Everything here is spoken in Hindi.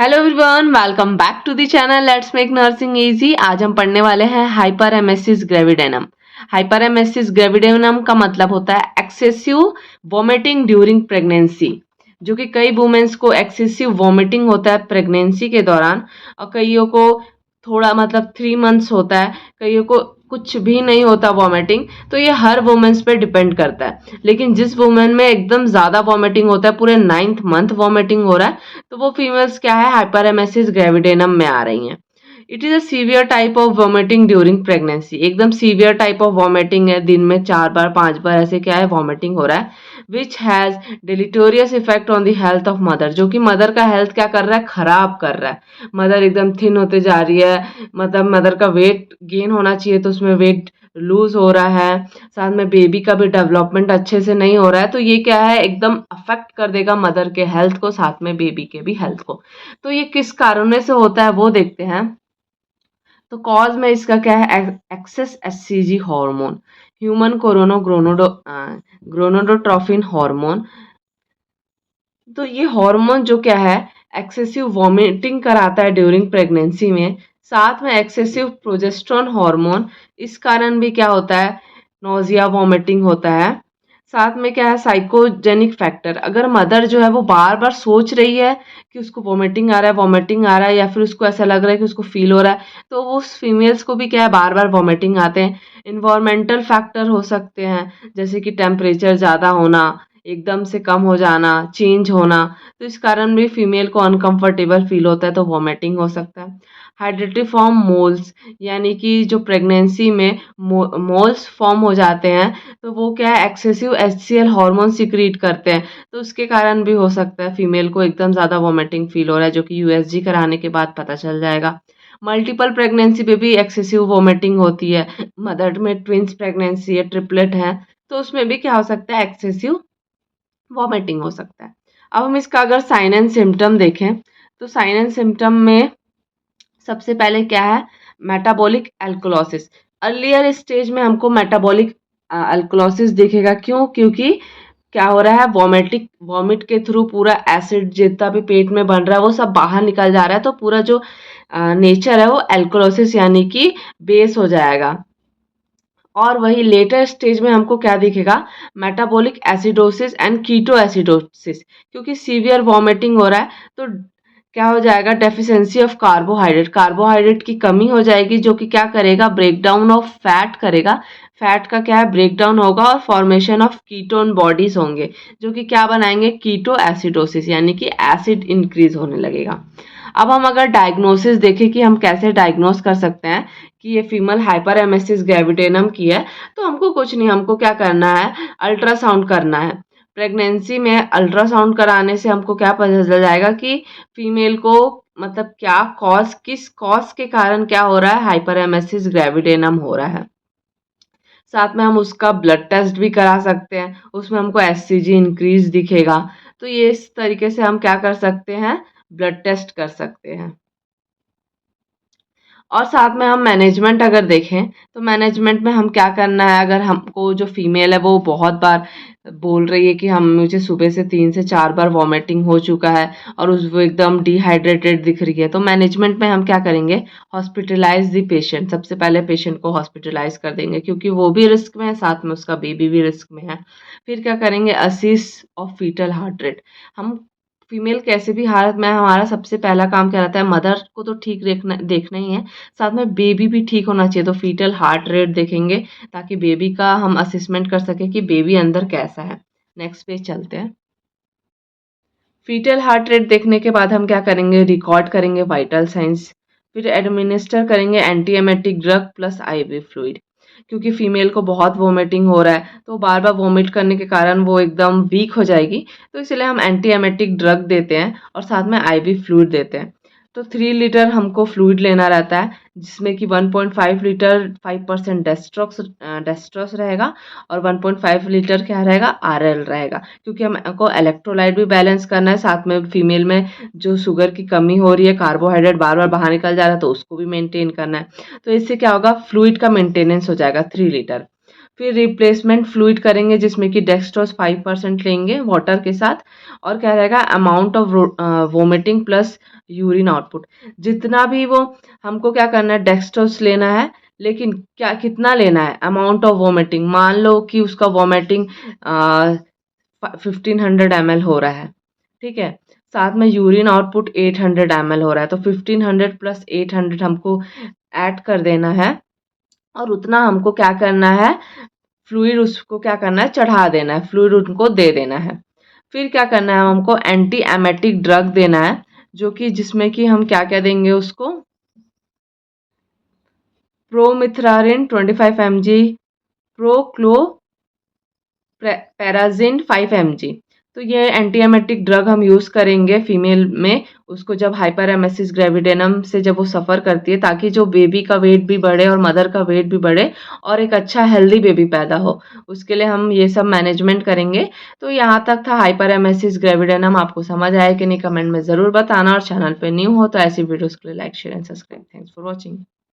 Hello everyone, welcome back to the channel let's make nursing easy. आज हम पढ़ने वाले हैं hyperemesis gravidarum. Hyperemesis gravidarum का मतलब होता है एक्सेसिव वॉमिटिंग ड्यूरिंग प्रेगनेंसी, जो कि कई वुमेन्स को एक्सेसिव वॉमिटिंग होता है प्रेगनेंसी के दौरान, और कईयों को थोड़ा मतलब 3 मंथ्स होता है, कईयों को कुछ भी नहीं होता वॉमिटिंग। तो ये हर वुमेन्स पे डिपेंड करता है, लेकिन जिस वुमेन में एकदम ज़्यादा वॉमिटिंग होता है, पूरे 9th मंथ वॉमिटिंग हो रहा है, तो वो फीमेल्स क्या है, हाइपरेमेसिस ग्रेविडेनम में आ रही हैं। It is a severe type of vomiting during pregnancy. एकदम सीवियर टाइप ऑफ वॉमिटिंग है, दिन में 4 बार 5 बार ऐसे क्या है वॉमिटिंग हो रहा है, which has deleterious effect on the health of mother, जो कि मदर का हेल्थ क्या कर रहा है, खराब कर रहा है। मदर एकदम थिन होते जा रही है, मतलब मदर का वेट गेन होना चाहिए तो उसमें वेट लूज हो रहा है, साथ में बेबी का भी डेवलपमेंट अच्छे से नहीं हो रहा है। तो ये क्या है, एकदम अफेक्ट कर देगा मदर के हेल्थ को, साथ में बेबी के भी हेल्थ को। तो ये किस कारणों से होता है वो देखते हैं। तो कॉज में इसका क्या है, excess HCG hormone, human gonadotrophin hormone. तो ये हार्मोन जो क्या है, एक्सेसिव वॉमिटिंग कराता है ड्यूरिंग प्रेगनेंसी में, साथ में एक्सेसिव प्रोजेस्टेरोन हार्मोन। इस कारण भी क्या होता है, नोजिया वॉमिटिंग होता है। साथ में क्या है, साइकोजेनिक फैक्टर, अगर मदर जो है वो बार बार सोच रही है कि उसको वॉमिटिंग आ रहा है, वॉमिटिंग आ रहा है, या फिर उसको ऐसा लग रहा है कि उसको फील हो रहा है, तो वो उस फीमेल्स को भी क्या है, बार बार वॉमिटिंग आते हैं। इन्वायरमेंटल फैक्टर हो सकते हैं, जैसे कि टेम्परेचर ज़्यादा होना, एकदम से कम हो जाना, चेंज होना, तो इस कारण भी फीमेल को अनकंफर्टेबल फील होता है, तो वॉमिटिंग हो सकता है। हाइड्रेटिव फॉर्म मोल्स, यानी कि जो प्रेगनेंसी में मोल्स फॉर्म हो जाते हैं, तो वो क्या है, एक्सेसिव एचसीएल हार्मोन सिक्रीट करते हैं, तो उसके कारण भी हो सकता है फीमेल को एकदम ज़्यादा वॉमिटिंग फील हो रहा है, जो कि यूएसजी कराने के बाद पता चल जाएगा। मल्टीपल प्रेगनेंसी पे भी एक्सेसिव वॉमिटिंग होती है, मदर में ट्विंस प्रेगनेंसी है, ट्रिपलेट है, तो उसमें भी क्या हो सकता है, एक्सेसिव वॉमिटिंग हो सकता है। अब हम इसका अगर साइन एंड सिम्टम देखें, तो साइन एंड सिम्टम में सबसे पहले क्या है, मेटाबॉलिक एल्कलोसिस। अर्लियर स्टेज में हमको मेटाबॉलिक एल्कलोसिस दिखेगा, क्यों, क्योंकि क्या हो रहा है, वॉमिट के थ्रू पूरा एसिड जितना भी पेट में बन रहा है वो सब बाहर निकल जा रहा है, तो पूरा जो नेचर है वो एल्कलोसिस यानी कि बेस हो जाएगा। और वही लेटर स्टेज में हमको क्या दिखेगा, metabolic acidosis and ketoacidosis, क्योंकि सीवियर वॉमिटिंग हो रहा है, तो क्या हो जाएगा, डेफिशिएंसी ऑफ कार्बोहाइड्रेट, कार्बोहाइड्रेट की कमी हो जाएगी, जो कि क्या करेगा, ब्रेक डाउन ऑफ फैट करेगा। फैट का क्या है, ब्रेक डाउन होगा और फॉर्मेशन ऑफ कीटोन बॉडीज होंगे, जो कि क्या बनाएंगे, कीटो एसिडोसिस, यानी कि एसिड इंक्रीज होने लगेगा। अब हम अगर डायग्नोसिस देखें कि हम कैसे डायग्नोस कर सकते हैं कि ये फीमेल हाइपर एमेसिस ग्रेविडेनम की है, तो हमको कुछ नहीं, हमको क्या करना है, अल्ट्रासाउंड करना है। प्रेगनेंसी में अल्ट्रासाउंड कराने से हमको क्या पता चल जाएगा कि फीमेल को मतलब क्या कॉज, किस कॉज के कारण क्या हो रहा है, हाइपर एमेसिस ग्रेविडेनम हो रहा है। साथ में हम उसका ब्लड टेस्ट भी करा सकते हैं, उसमें हमको एचसीजी इंक्रीज दिखेगा। तो ये इस तरीके से हम क्या कर सकते हैं, ब्लड टेस्ट कर सकते हैं। और साथ में हम मैनेजमेंट अगर देखें, तो मैनेजमेंट में हम क्या करना है, अगर हमको जो फीमेल है वो बहुत बार बोल रही है कि हम मुझे सुबह से 3 से 4 बार वॉमिटिंग हो चुका है, और उस वो एकदम डिहाइड्रेटेड दिख रही है, तो मैनेजमेंट में हम क्या करेंगे, हॉस्पिटलाइज द पेशेंट, सबसे पहले पेशेंट को हॉस्पिटलाइज कर देंगे, क्योंकि वो भी रिस्क में है, साथ में उसका बेबी भी रिस्क में है। फिर क्या करेंगे, असिस ऑफ फीटल हार्ट रेट। हम फीमेल कैसे भी हालत में, हमारा सबसे पहला काम क्या रहता है, मदर को तो ठीक देखना देखना ही है, साथ में बेबी भी ठीक होना चाहिए, तो फीटल हार्ट रेट देखेंगे, ताकि बेबी का हम असेसमेंट कर सकें कि बेबी अंदर कैसा है। नेक्स्ट पेज चलते हैं। फीटल हार्ट रेट देखने के बाद हम क्या करेंगे, रिकॉर्ड करेंगे वाइटल साइंस, फिर एडमिनिस्टर करेंगे anti emetic drug plus IV fluid, क्योंकि फीमेल को बहुत वोमिटिंग हो रहा है, तो बार बार वोमिट करने के कारण वो एकदम वीक हो जाएगी, तो इसलिए हम एंटी एमेटिक ड्रग देते हैं और साथ में आईवी फ्लूइड देते हैं। तो 3 लीटर हमको फ्लूइड लेना रहता है, जिसमें कि 1.5 लीटर 5% डेस्ट्रोस रहेगा, और 1.5 लीटर क्या रहेगा, आरएल रहेगा, क्योंकि हमको इलेक्ट्रोलाइट भी बैलेंस करना है, साथ में फीमेल में जो शुगर की कमी हो रही है, कार्बोहाइड्रेट बार बार बाहर निकल जा रहा है, तो उसको भी मेंटेन करना है। तो इससे क्या होगा, फ्लूइड का मेंटेनेंस हो जाएगा 3 लीटर। फिर रिप्लेसमेंट फ्लूइड करेंगे जिसमें कि डेक्सट्रोज 5% लेंगे वाटर के साथ, और क्या रहेगा amount of vomiting plus urine output. जितना भी वो हमको क्या करना है डेक्सट्रोज लेना है, लेकिन क्या कितना लेना है अमाउंट ऑफ वोमिटिंग। मान लो कि उसका वोमिटिंग 1500 ml हो रहा है, ठीक है, साथ में यूरिन आउटपुट 800 ml हो रहा है, तो 1500 प्लस 800 हमको ऐड कर देना है, और उतना हमको क्या करना है फ्लूइड उसको क्या करना है चढ़ा देना है, फ्लूइड उनको दे देना है। फिर क्या करना है हमको एंटी एमेटिक ड्रग देना है, जो कि जिसमें कि हम क्या क्या देंगे उसको प्रोमिथ्रारिन 25 mg, प्रोक्लो पैराजिन 5 mg। तो ये एंटीएमेटिक ड्रग हम यूज़ करेंगे फीमेल में, उसको जब हाइपरेमेसिस ग्रेविडेनम से जब वो सफ़र करती है, ताकि जो बेबी का वेट भी बढ़े और मदर का वेट भी बढ़े और एक अच्छा हेल्दी बेबी पैदा हो, उसके लिए हम ये सब मैनेजमेंट करेंगे। तो यहाँ तक था हाइपरेमेसिस ग्रेविडेनम। आपको समझ आया कि नहीं कमेंट में ज़रूर बताना, और चैनल पे न्यू हो तो ऐसी वीडियोज़ के लिए like share and subscribe. Thanks for watching.